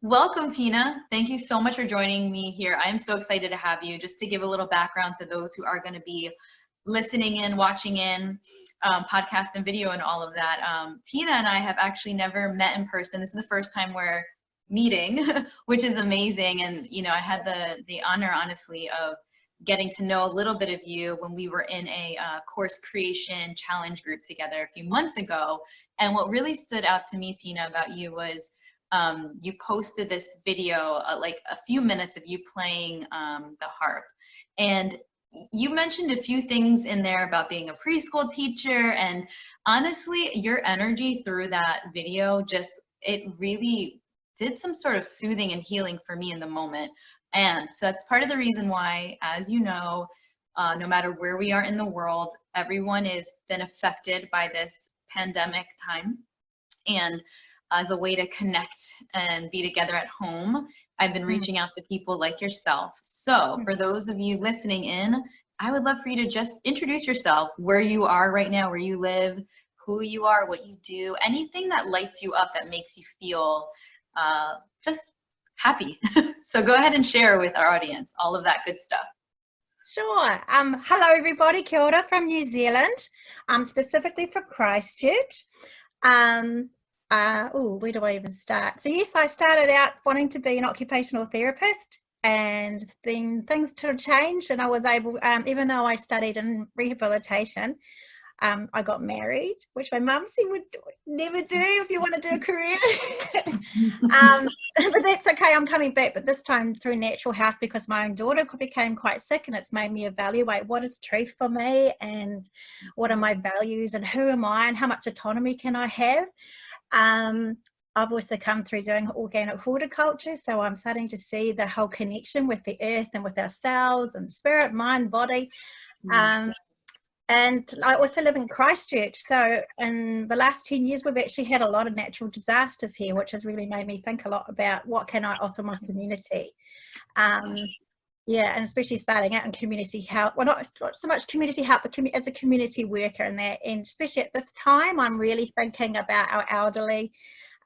Welcome, Tina. Thank you so much for joining me here. I'm so excited to have you. Just to give a little background to those who are going to be listening in, watching in, podcast and video and all of that. Tina and I have actually never met in person. This is the first time we're meeting, which is amazing. And, I had the honor, honestly, of getting to know a little bit of you when we were in a course creation challenge group together a few months ago. And what really stood out to me, Tina, about you was you posted this video, like a few minutes of you playing the harp. And you mentioned a few things in there about being a preschool teacher. And honestly, your energy through that video it really did some sort of soothing and healing for me in the moment. And so that's part of the reason why, as you know, no matter where we are in the world, everyone has been affected by this pandemic time. And as a way to connect and be together at home, I've been reaching out to people like yourself. So for those of you listening in, I would love for you to just introduce yourself, where you are right now, where you live, who you are, what you do, anything that lights you up, that makes you feel just happy. So go ahead and share with our audience all of that good stuff. Sure. Hello, everybody. Kia ora from New Zealand. Specifically from Christchurch. Where do I even start? So yes, I started out wanting to be an occupational therapist, and then things sort of changed, and I was able, even though I studied in rehabilitation, I got married, which my mum said would never do if you want to do a career. But that's okay, I'm coming back, but this time through natural health, because my own daughter became quite sick, and it's made me evaluate what is truth for me, and what are my values, and who am I, and how much autonomy can I have. I've also come through doing organic horticulture, so I'm starting to see the whole connection with the earth and with ourselves and spirit, mind, body. And I also live in Christchurch, so in the last 10 years we've actually had a lot of natural disasters here, which has really made me think a lot about what can I offer my community. Yeah, and especially starting out in community help. Well, not so much community help, but as a community worker in that. And especially at this time, I'm really thinking about our elderly,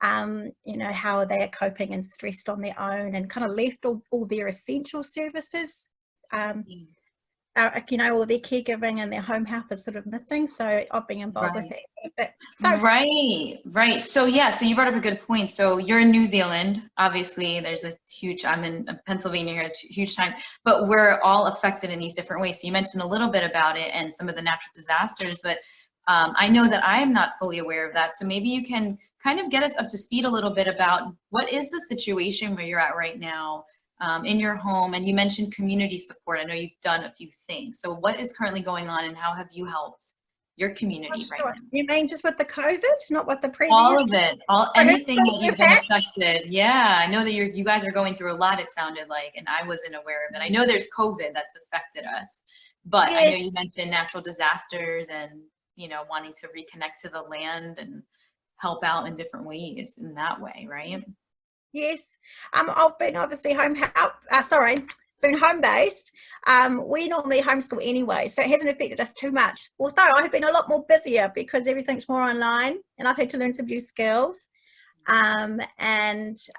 how they are coping and stressed on their own, and kind of left all their essential services. All their caregiving and their home help is sort of missing. So I've been involved with that a bit. So, Right. So yeah, so you brought up a good point. So you're in New Zealand. Obviously, there's I'm in Pennsylvania here, huge time, but we're all affected in these different ways. So you mentioned a little bit about it and some of the natural disasters, but I know that I am not fully aware of that. So maybe you can kind of get us up to speed a little bit about what is the situation where you're at right now in your home. And you mentioned community support. I know you've done a few things. So what is currently going on, and how have you helped your community right now? You mean just with the COVID, not with the previous? All of it, anything that you've been affected. Yeah, I know that you guys are going through a lot, it sounded like, and I wasn't aware of it. I know there's COVID that's affected us, but yes. I know you mentioned natural disasters and, wanting to reconnect to the land and help out in different ways in that way, right? Yes. I've been obviously been home-based. We normally homeschool anyway, so it hasn't affected us too much. Although I have been a lot more busier because everything's more online, and I've had to learn some new skills. And that's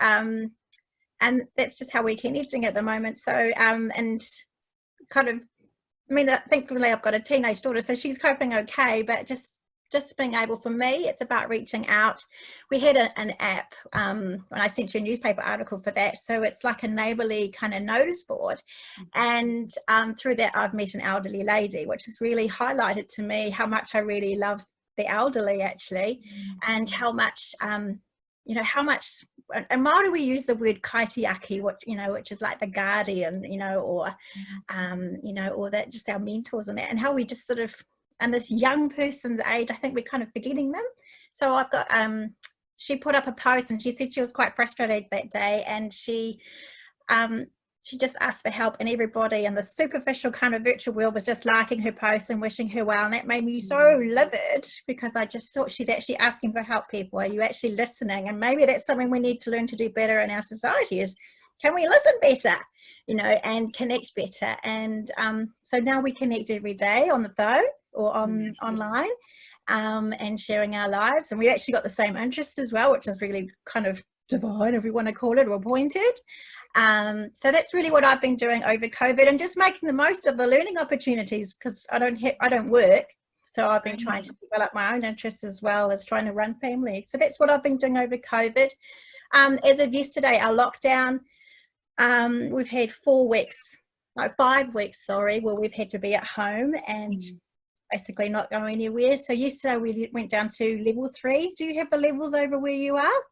just how we're connecting at the moment. So, and kind of, thankfully I've got a teenage daughter, so she's coping okay, but just being able, for me, it's about reaching out. We had an app when I sent you a newspaper article for that, so it's like a neighbourly kind of notice board, and through that I've met an elderly lady, which has really highlighted to me how much I really love the elderly, actually, and how much how much, in Māori we use the word kaitiaki, which is like the guardian, or that, just our mentors and that, and how we just sort of, and this young person's age, I think we're kind of forgetting them. So I've got, she put up a post, and she said she was quite frustrated that day, and she just asked for help, and everybody in the superficial kind of virtual world was just liking her post and wishing her well, and that made me so livid, because I just thought, she's actually asking for help, people. Are you actually listening? And maybe that's something we need to learn to do better in our society, is can we listen better, and connect better? And so now we connect every day on the phone or online, and sharing our lives, and we actually got the same interests as well, which is really kind of divine, if you want to call it, or appointed. So that's really what I've been doing over COVID, and just making the most of the learning opportunities, because I don't work. So I've been trying to develop my own interests as well as trying to run family. So that's what I've been doing over COVID. As of yesterday, our lockdown, we've had 5 weeks, sorry, where we've had to be at home and basically not go anywhere. So yesterday we went down to level 3. Do you have the levels over where you are?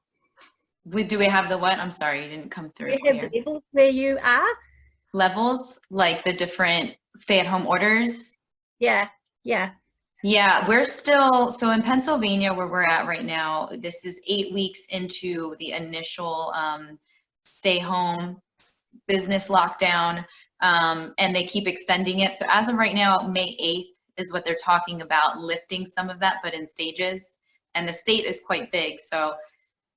Do we have the what? I'm sorry, you didn't come through. Do you have levels where you are? Levels, like the different stay-at-home orders? Yeah. Yeah, we're still, so in Pennsylvania where we're at right now, this is 8 weeks into the initial stay home business lockdown, and they keep extending it. So as of right now, May 8th is what they're talking about, lifting some of that, but in stages. And the state is quite big, so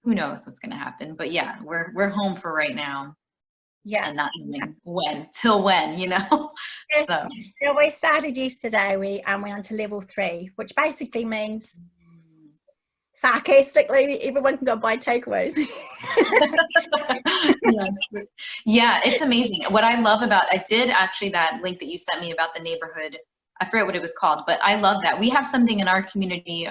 who knows what's going to happen. But yeah, we're home for right now. Yeah. And not knowing till when, you know? So we started yesterday. We went on to level 3, which basically means, sarcastically, everyone can go buy takeaways. Yes. Yeah, it's amazing. What I love about, I did actually, that link that you sent me about the neighborhood, I forget what it was called, but I love that. We have something in our community.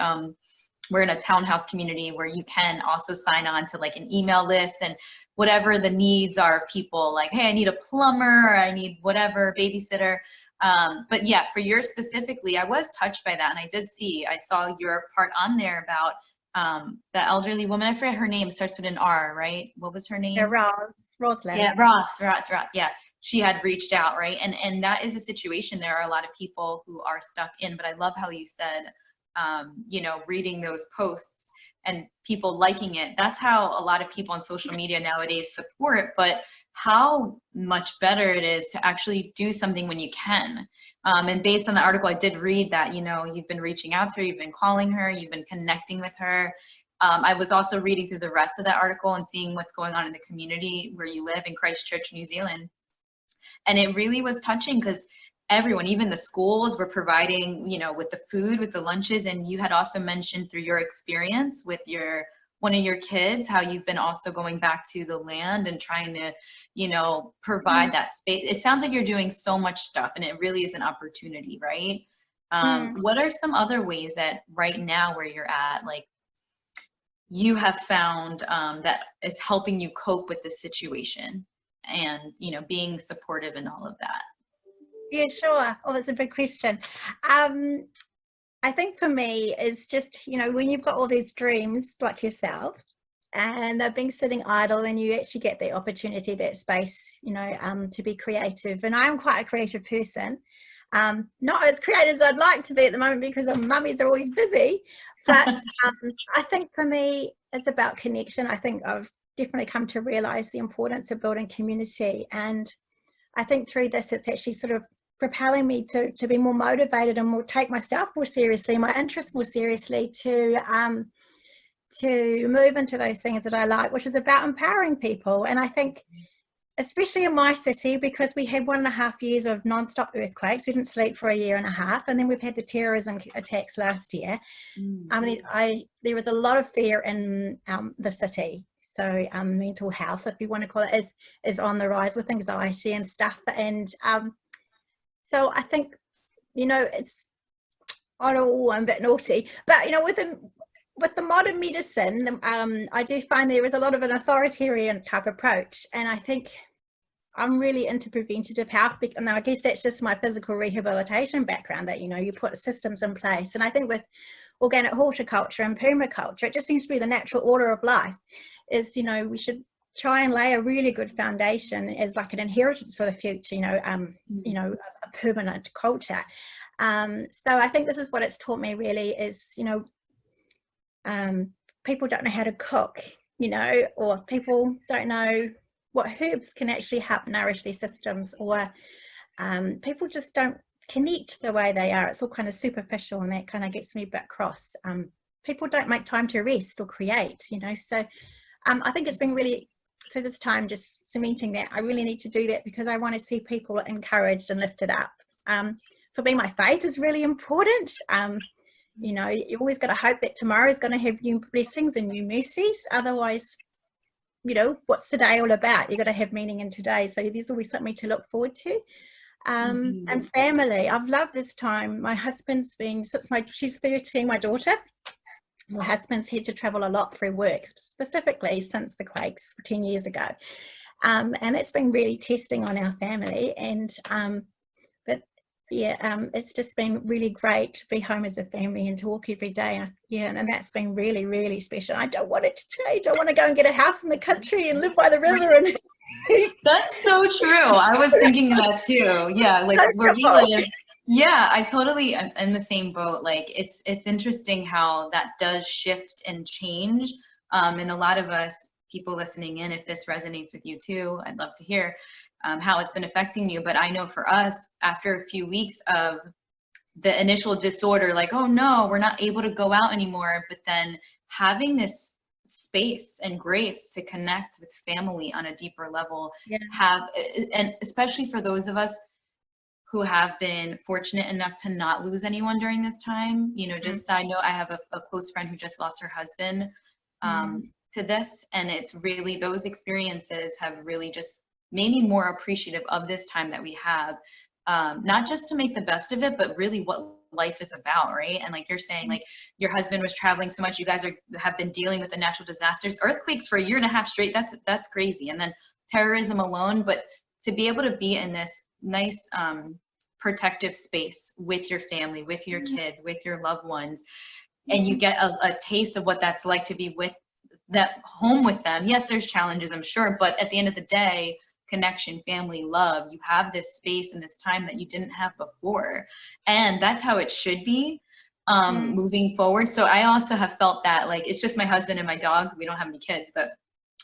We're in a townhouse community where you can also sign on to like an email list, and whatever the needs are of people, like, hey, I need a plumber, or I need whatever, babysitter. But yeah, for yours specifically, I was touched by that. And I saw your part on there about the elderly woman. I forget her name, starts with an R, right? What was her name? Yeah, Rosalind. Yeah, Ross. Yeah, she had reached out, right? And that is a situation. There are a lot of people who are stuck in, but I love how you said, you know, reading those posts and people liking it. That's how a lot of people on social media nowadays support, but how much better it is to actually do something when you can. And based on the article, I did read that, you know, you've been reaching out to her, you've been calling her, you've been connecting with her. I was also reading through the rest of that article and seeing what's going on in the community where you live in Christchurch, New Zealand. And it really was touching, because everyone, even the schools, were providing, you know, with the food, with the lunches. And you had also mentioned through your experience with one of your kids, how you've been also going back to the land and trying to, you know, provide that space. It sounds like you're doing so much stuff, and it really is an opportunity, right? What are some other ways that right now where you're at, like, you have found that is helping you cope with this situation and, you know, being supportive and all of that? Yeah, sure. Oh, that's a big question. I think for me is just, you know, when you've got all these dreams like yourself and they're being sitting idle, then you actually get the opportunity, that space, you know, to be creative. And I'm quite a creative person. Not as creative as I'd like to be at the moment, because our mummies are always busy. But I think for me, it's about connection. I think I've definitely come to realize the importance of building community. And I think through this, it's actually sort of propelling me to be more motivated and more take myself more seriously, my interests more seriously, to move into those things that I like, which is about empowering people. And I think, especially in my city, because we had 1.5 years of non-stop earthquakes, we didn't sleep for 1.5 years, and then we've had the terrorism attacks last year. I mean, there was a lot of fear in the city. So mental health, if you want to call it, is on the rise with anxiety and stuff. And so I think, you know, it's, I don't know, I'm a bit naughty, but, you know, with the modern medicine, I do find there is a lot of an authoritarian type approach. And I think I'm really into preventative health. And I guess that's just my physical rehabilitation background, that, you know, you put systems in place. And I think with organic horticulture and permaculture, it just seems to be the natural order of life. Is, you know, we should try and lay a really good foundation as like an inheritance for the future, you know, a permanent culture. So I think this is what it's taught me really is, you know, people don't know how to cook, you know, or people don't know what herbs can actually help nourish their systems, or people just don't connect the way they are. It's all kind of superficial, and that kind of gets me a bit cross. People don't make time to rest or create, you know, so I think it's been really, through this time, just cementing that I really need to do that, because I want to see people encouraged and lifted up. For me, my faith is really important. You know, you always got to hope that tomorrow is going to have new blessings and new mercies. Otherwise, you know, what's today all about? You've got to have meaning in today. So there's always something to look forward to. And family, I've loved this time. My husband's been, she's 13, my daughter. My husband's had to travel a lot through work, specifically since the quakes 10 years ago. And it's been really testing on our family. And it's just been really great to be home as a family and to walk every day. And that's been really, really special. I don't want it to change. I want to go and get a house in the country and live by the river. And that's so true. I was thinking of that too. Yeah, like where we live. Yeah, I totally am in the same boat. Like it's interesting how that does shift and change. And a lot of us people listening in, if this resonates with you too, I'd love to hear how it's been affecting you. But I know for us, after a few weeks of the initial disorder, like, oh no, we're not able to go out anymore. But then having this space and grace to connect with family on a deeper level, and especially for those of us who have been fortunate enough to not lose anyone during this time, you know, just side note, I have a close friend who just lost her husband to this, and it's really, those experiences have really just made me more appreciative of this time that we have, not just to make the best of it, but really what life is about, right? And like you're saying, like your husband was traveling so much, you guys have been dealing with the natural disasters, earthquakes for a year and a half straight, that's crazy, and then terrorism alone. But to be able to be in this nice protective space with your family, with your kids, with your loved ones, and you get a taste of what that's like to be with that home with them. Yes, there's challenges, I'm sure, but at the end of the day, connection, family, love, you have this space and this time that you didn't have before, and that's how it should be moving forward. So I also have felt that, like, it's just my husband and my dog, we don't have any kids, but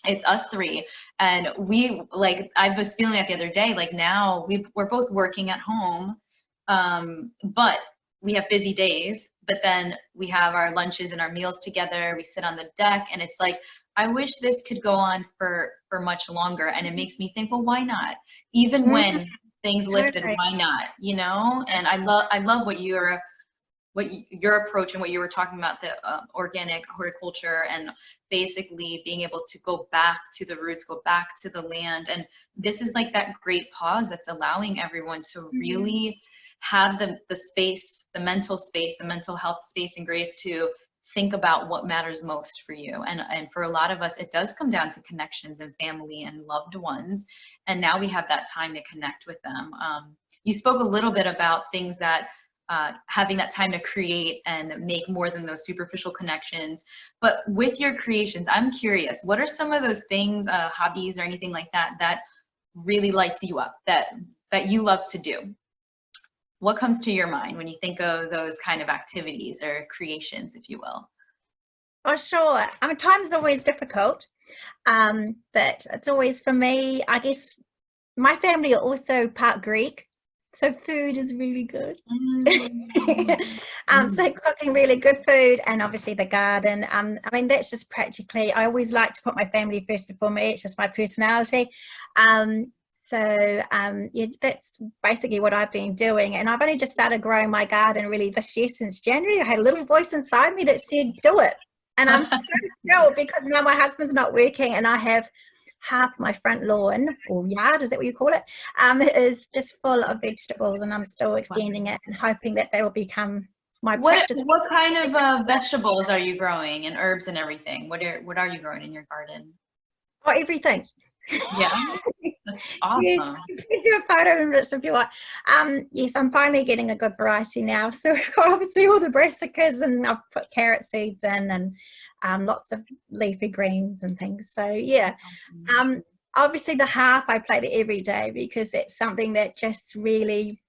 it's us three, and we, like, I was feeling that the other day, like now we're both working at home, but we have busy days, but then we have our lunches and our meals together, we sit on the deck, and it's like, I wish this could go on for much longer. And it makes me think, well, why not? Even when things lifted, why not? You know? And I love what your approach and what you were talking about, the organic horticulture, and basically being able to go back to the roots, go back to the land. And this is like that great pause that's allowing everyone to really have the space, the mental space, the mental health space and grace to think about what matters most for you. And for a lot of us, it does come down to connections and family and loved ones. And now we have that time to connect with them. You spoke a little bit about things that having that time to create and make more than those superficial connections. But with your creations, I'm curious, what are some of those things, hobbies or anything like that, that really light you up, that you love to do? What comes to your mind when you think of those kind of activities or creations, if you will? Oh, sure. I mean, time's always difficult, but it's always, for me, I guess my family are also part Greek, so food is really good. So cooking really good food, and obviously the garden. I mean, that's just practically, I always like to put my family first before me. It's just my personality. So that's basically what I've been doing. And I've only just started growing my garden really this year, since January. I had a little voice inside me that said, do it. And I'm so thrilled, because now my husband's not working and I have half my front lawn, or yard, is that what you call it, is just full of vegetables, and I'm still extending it and hoping that they will become my practice. What kind of vegetables are you growing, and herbs and everything? What are you growing in your garden? Oh, everything. Yeah, that's awesome. Yes, you can do a photo of it if you want. Yes, I'm finally getting a good variety now. So we've got obviously all the brassicas, and I've put carrot seeds in, and lots of leafy greens and things. So yeah, obviously the harp, I play that every day, because it's something that just really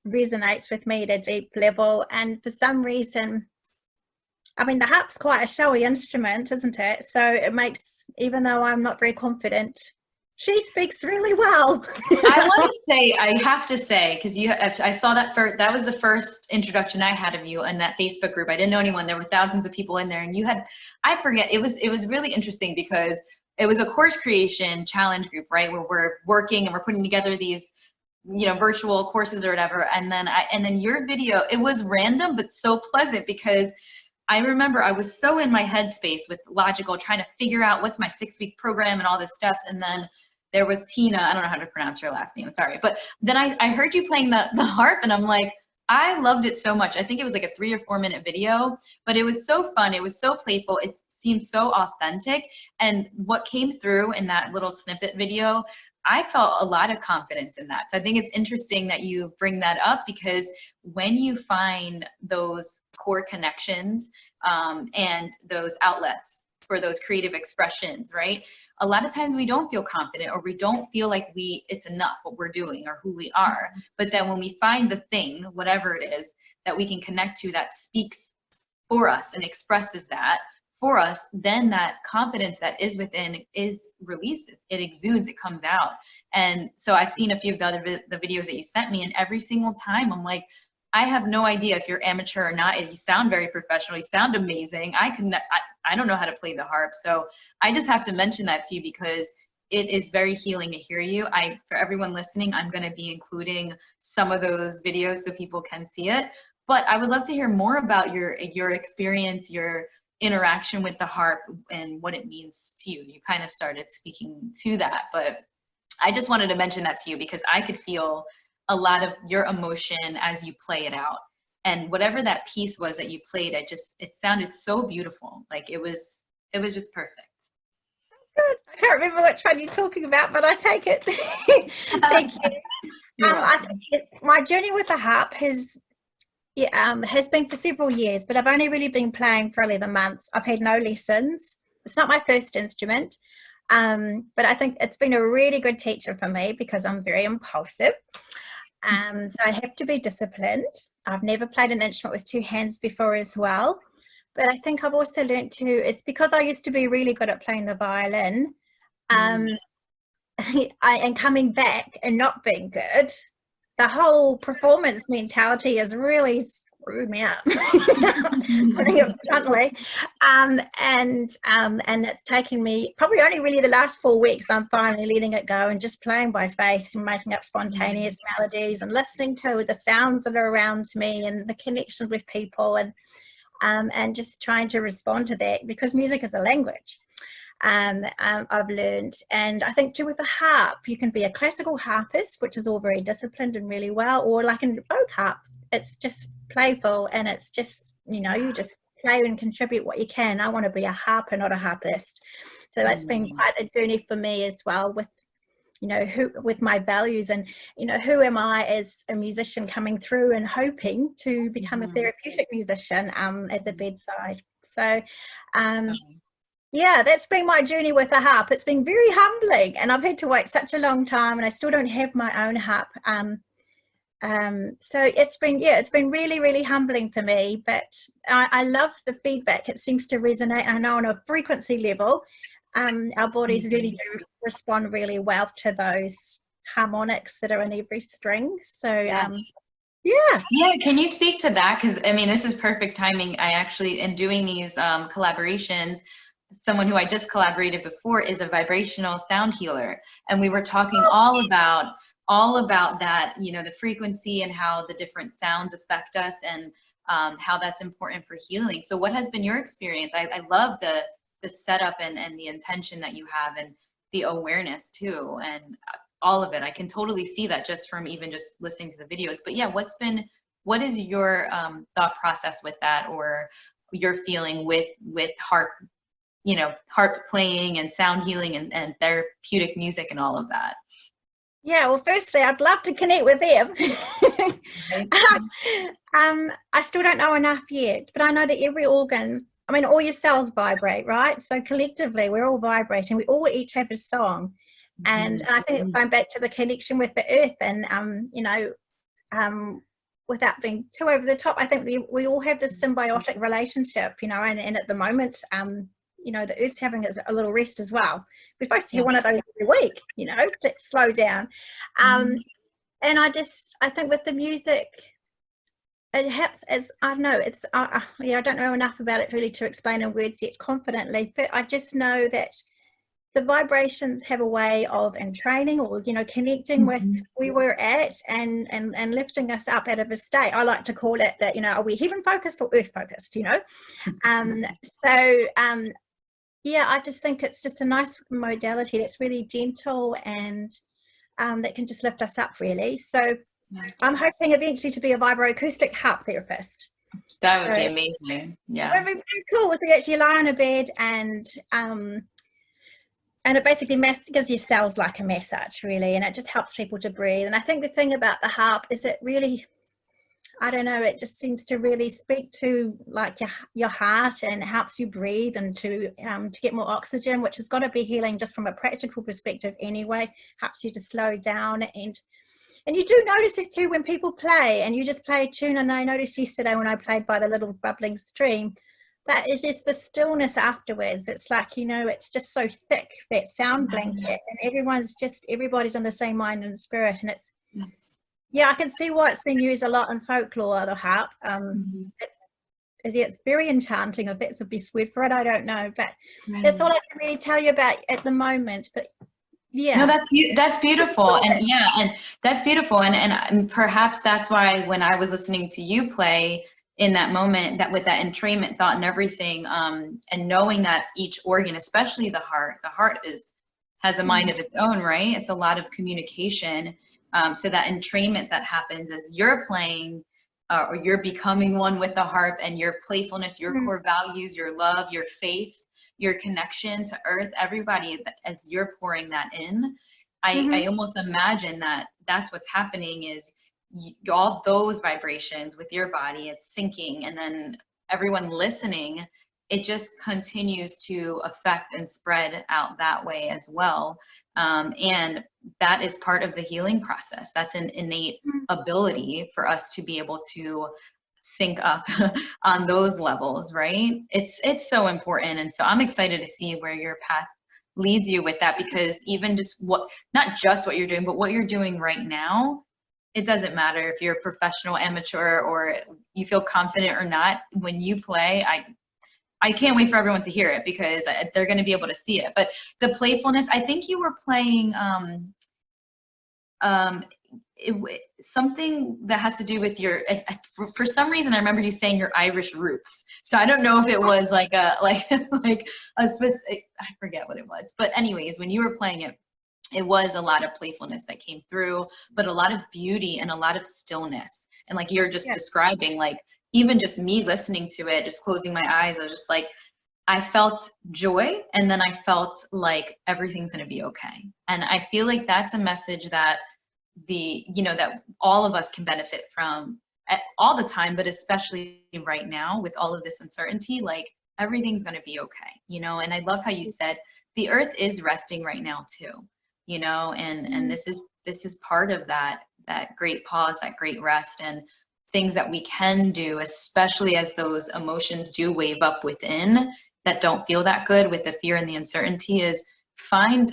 resonates with me at a deep level. And for some reason, I mean, the harp's quite a showy instrument, isn't it? So it makes, even though I'm not very confident, she speaks really well. I have to say, because I saw that was the first introduction I had of you in that Facebook group. I didn't know anyone. There were thousands of people in there, and I forget, it was really interesting, because it was a course creation challenge group, right? Where we're working and we're putting together these, virtual courses or whatever. And then your video, it was random, but so pleasant, because I remember I was so in my headspace with logical, trying to figure out what's my 6-week program and all this steps. And then there was Tina, I don't know how to pronounce her last name, sorry. But then I heard you playing the harp, and I'm like, I loved it so much. I think it was like a 3 or 4 minute video, but it was so fun. It was so playful. It seemed so authentic. And what came through in that little snippet video, I felt a lot of confidence in that. So I think it's interesting that you bring that up, because when you find those core connections and those outlets for those creative expressions, right? A lot of times we don't feel confident, or we don't feel like it's enough what we're doing or who we are. But then when we find the thing, whatever it is, that we can connect to, that speaks for us and expresses that for us, then that confidence that is within is released. It exudes, it comes out. And so I've seen a few of the videos that you sent me, and every single time I'm like, I have no idea if you're amateur or not. You sound very professional. You sound amazing. I don't know how to play the harp. So I just have to mention that to you, because it is very healing to hear you. For everyone listening, I'm going to be including some of those videos so people can see it. But I would love to hear more about your experience, your interaction with the harp, and what it means to you. You kind of started speaking to that, but I just wanted to mention that to you, because I could feel a lot of your emotion as you play it out. And whatever that piece was that you played, it sounded so beautiful. Like it was just perfect. Good. I can't remember which one you're talking about, but I take it. Thank you. I think my journey with the harp has been for several years, but I've only really been playing for 11 months. I've had no lessons. It's not my first instrument, but I think it's been a really good teacher for me, because I'm very impulsive. So I have to be disciplined. I've never played an instrument with 2 hands before as well. But I think I've also learned it's because I used to be really good at playing the violin, and coming back and not being good, the whole performance mentality has really screwed me up, putting it bluntly. And it's taken me probably only really the last 4 weeks, I'm finally letting it go and just playing by faith and making up spontaneous melodies and listening to the sounds that are around me and the connections with people, and just trying to respond to that, because music is a language. I've learned, and I think too with the harp, you can be a classical harpist, which is all very disciplined and really well, or like a folk harp, it's just playful, and it's just, you just play and contribute what you can. I want to be a harper, not a harpist. So that's been quite a journey for me as well, with with my values, and who am I as a musician coming through and hoping to become a therapeutic musician at the bedside. So yeah, that's been my journey with the harp. It's been very humbling, and I've had to wait such a long time, and I still don't have my own harp. So it's been really, really humbling for me, but I love the feedback. It seems to resonate. I know on a frequency level, our bodies really do respond really well to those harmonics that are in every string. So yeah, can you speak to that? Because I mean, this is perfect timing. I actually, in doing these collaborations, someone who I just collaborated before is a vibrational sound healer, and we were talking all about that, the frequency and how the different sounds affect us, and how that's important for healing. So what has been your experience? I love the setup and the intention that you have, and the awareness too, and all of it. I can totally see that just from even just listening to the videos. But yeah, what is your thought process with that, or your feeling with harp, harp playing and sound healing and therapeutic music and all of that? Yeah, well, firstly, I'd love to connect with them. I still don't know enough yet, but I know that every organ, all your cells vibrate, right? So collectively, we're all vibrating. We all each have a song. And I think going back to the connection with the earth, and, without being too over the top, I think we all have this symbiotic relationship, and at the moment, the earth's having a little rest as well. We're supposed to have one of those every week, to slow down. And I think with the music, it helps, as I don't know, I don't know enough about it really to explain in words yet confidently, but I just know that the vibrations have a way of entraining or, you know, connecting with where we're at and lifting us up out of a state. I like to call it that, you know, are we heaven focused or earth focused, you know? Yeah, I just think it's just a nice modality that's really gentle and that can just lift us up, really. So I'm hoping eventually to be a vibroacoustic harp therapist. That would be amazing. Yeah. It would be very cool if you actually lie on a bed and it basically gives your cells like a massage, really, and it just helps people to breathe. And I think the thing about the harp is it really, I don't know, it just seems to really speak to like your heart, and it helps you breathe and to get more oxygen, which has got to be healing just from a practical perspective anyway. Helps you to slow down, and you do notice it too when people play and you just play a tune. And I noticed yesterday when I played by the little bubbling stream, that is just the stillness afterwards. It's like, you know, it's just so thick, that sound blanket, and everybody's on the same mind and spirit. And it's, yeah, I can see why it's been used a lot in folklore, the harp. It's very enchanting. If that's the best word for it, I don't know, but that's all I can really tell you about at the moment. But yeah, no, that's beautiful. And yeah, and that's beautiful. And perhaps that's why when I was listening to you play in that moment, that with that entrainment thought and everything, and knowing that each organ, especially the heart has a mind of its own, right? It's a lot of communication. So that entrainment that happens as you're playing, or you're becoming one with the harp, and your playfulness, your core values, your love, your faith, your connection to earth, everybody, as you're pouring that in, I almost imagine that that's what's happening is all those vibrations with your body, it's syncing, and then everyone listening, it just continues to affect and spread out that way as well. And that is part of the healing process. That's an innate ability for us to be able to sync up on those levels, right? It's so important. And so I'm excited to see where your path leads you with that, because even just not just what you're doing, but what you're doing right now, it doesn't matter if you're a professional, amateur, or you feel confident or not. When you play, I can't wait for everyone to hear it, because they're going to be able to see it. But the playfulness, I think you were playing something that has to do with your, for some reason I remember you saying your Irish roots. So I don't know if it was like a specific, I forget what it was. But anyways, when you were playing it, it was a lot of playfulness that came through, but a lot of beauty and a lot of stillness. And like you're just describing, like even just me listening to it, just closing my eyes, I was just like, I felt joy, and then I felt like everything's going to be okay. And I feel like that's a message that that all of us can benefit from all the time, but especially right now with all of this uncertainty, like everything's going to be okay, and I love how you said the earth is resting right now too, and this is part of that great pause, that great rest, and things that we can do, especially as those emotions do wave up within that don't feel that good with the fear and the uncertainty, is find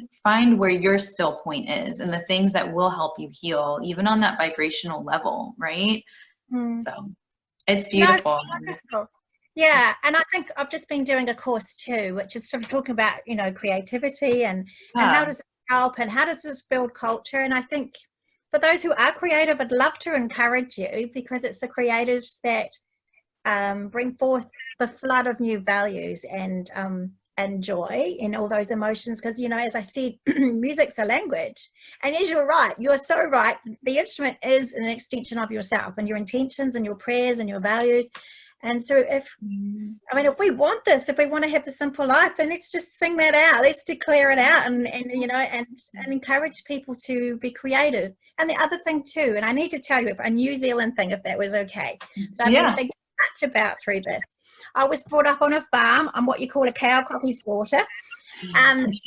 where your still point is and the things that will help you heal, even on that vibrational level, right? So it's beautiful. Yeah, and I think I've just been doing a course too, which is sort of talking about creativity and how does it help and how does this build culture. And I think for those who are creative, I'd love to encourage you, because it's the creatives that bring forth the flood of new values and joy in all those emotions. Because as I said, music's a language, and as you're so right, the instrument is an extension of yourself and your intentions and your prayers and your values. And so if we want this, if we want to have a simple life, then let's just sing that out, let's declare it out, and encourage people to be creative. And the other thing too, and I need to tell you a New Zealand thing, if that was okay, that I've been thinking much about through this. I was brought up on a farm on what you call a cow coffee's water, and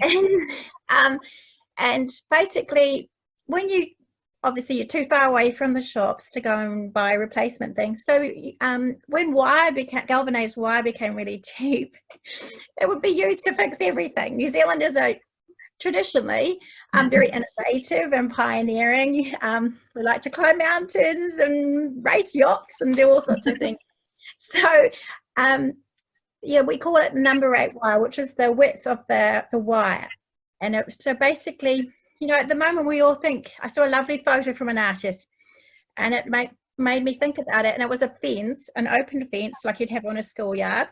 basically when you're too far away from the shops to go and buy replacement things. So when galvanized wire became really cheap, it would be used to fix everything. New Zealanders are traditionally very innovative and pioneering. We like to climb mountains and race yachts and do all sorts of things. So we call it number 8 wire, which is the width of the wire. So basically, at the moment we all think, I saw a lovely photo from an artist, and it made me think about it. And it was a fence, an open fence like you'd have on a schoolyard.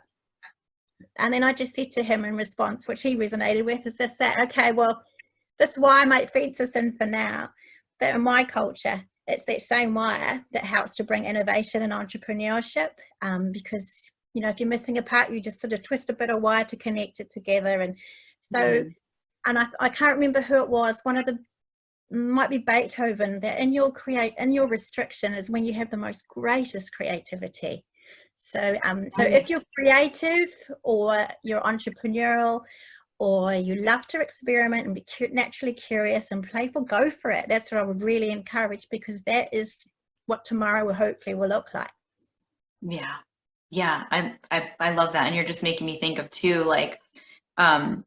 And then I just said to him in response, which he resonated with, is just that, okay, well, this wire might fence us in for now, but in my culture, it's that same wire that helps to bring innovation and entrepreneurship, because, if you're missing a part, you just sort of twist a bit of wire to connect it together. And so, and I can't remember who it was, might be Beethoven, that in your restriction is when you have the most greatest creativity. So if you're creative or you're entrepreneurial or you love to experiment and be naturally curious and playful, go for it. That's what I would really encourage, because that is what tomorrow will hopefully look like. Yeah, I love that. And you're just making me think of too, like,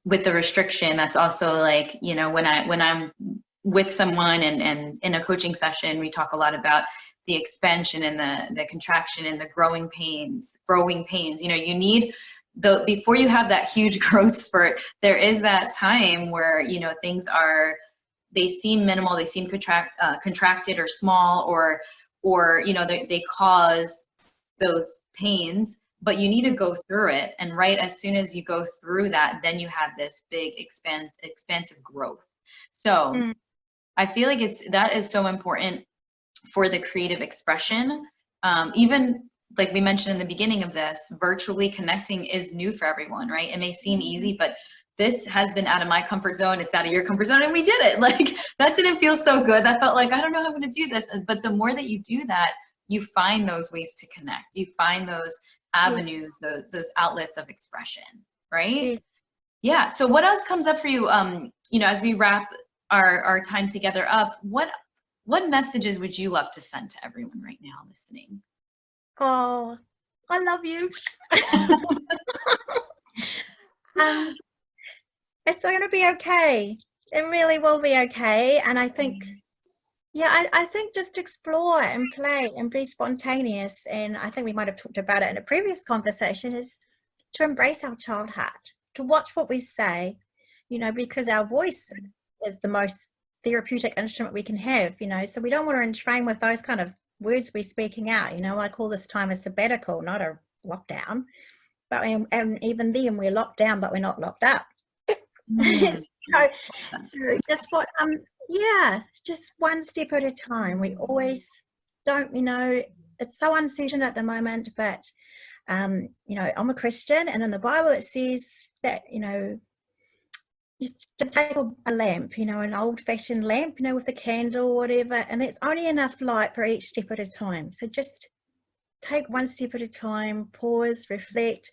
with the restriction, that's also like, when I'm with someone and in a coaching session, we talk a lot about the expansion and the contraction and the growing pains. You need before you have that huge growth spurt, there is that time where, things they seem minimal, they seem contracted or small, or they cause those pains, but you need to go through it. And right as soon as you go through that, then you have this big expansive growth. So I feel like that is so important for the creative expression. Even like we mentioned in the beginning of this, virtually connecting is new for everyone, right? It may seem easy, but this has been out of my comfort zone. It's out of your comfort zone, and we did it. Like, that didn't feel so good. That felt like, I don't know how I'm going to do this. But the more that you do that, you find those ways to connect. You find those avenues, those outlets of expression, right? Yeah. So what else comes up for you, as we wrap our time together up, what messages would you love to send to everyone right now listening? Oh, I love you. It's going to be okay. It really will be okay. And I think, I think just explore and play and be spontaneous. And I think we might have talked about it in a previous conversation, is to embrace our child heart, to watch what we say, because our voice is the most therapeutic instrument we can have, so we don't want to entrain with those kind of words we're speaking out. I call this time a sabbatical, not a lockdown. But and even then we're locked down, but we're not locked up. So just just one step at a time. We always don't, it's so uncertain at the moment, but I'm a Christian, and in the Bible it says that, just to take a lamp, an old-fashioned lamp, with a candle or whatever, and that's only enough light for each step at a time. So just take one step at a time, pause, reflect.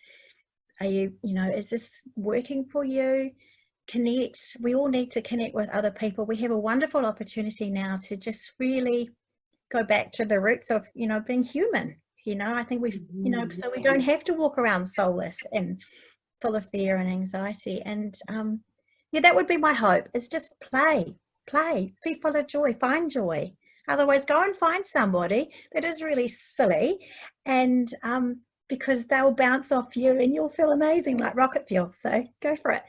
Are you, is this working for you? Connect. We all need to connect with other people. We have a wonderful opportunity now to just really go back to the roots of, being human. I think we've, so we don't have to walk around soulless and full of fear and anxiety. And that would be my hope, is just play, be full of joy, find joy. Otherwise, go and find somebody that is really silly, and because they'll bounce off you and you'll feel amazing, like rocket fuel. So go for it.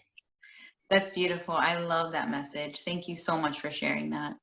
That's beautiful. I love that message. Thank you so much for sharing that.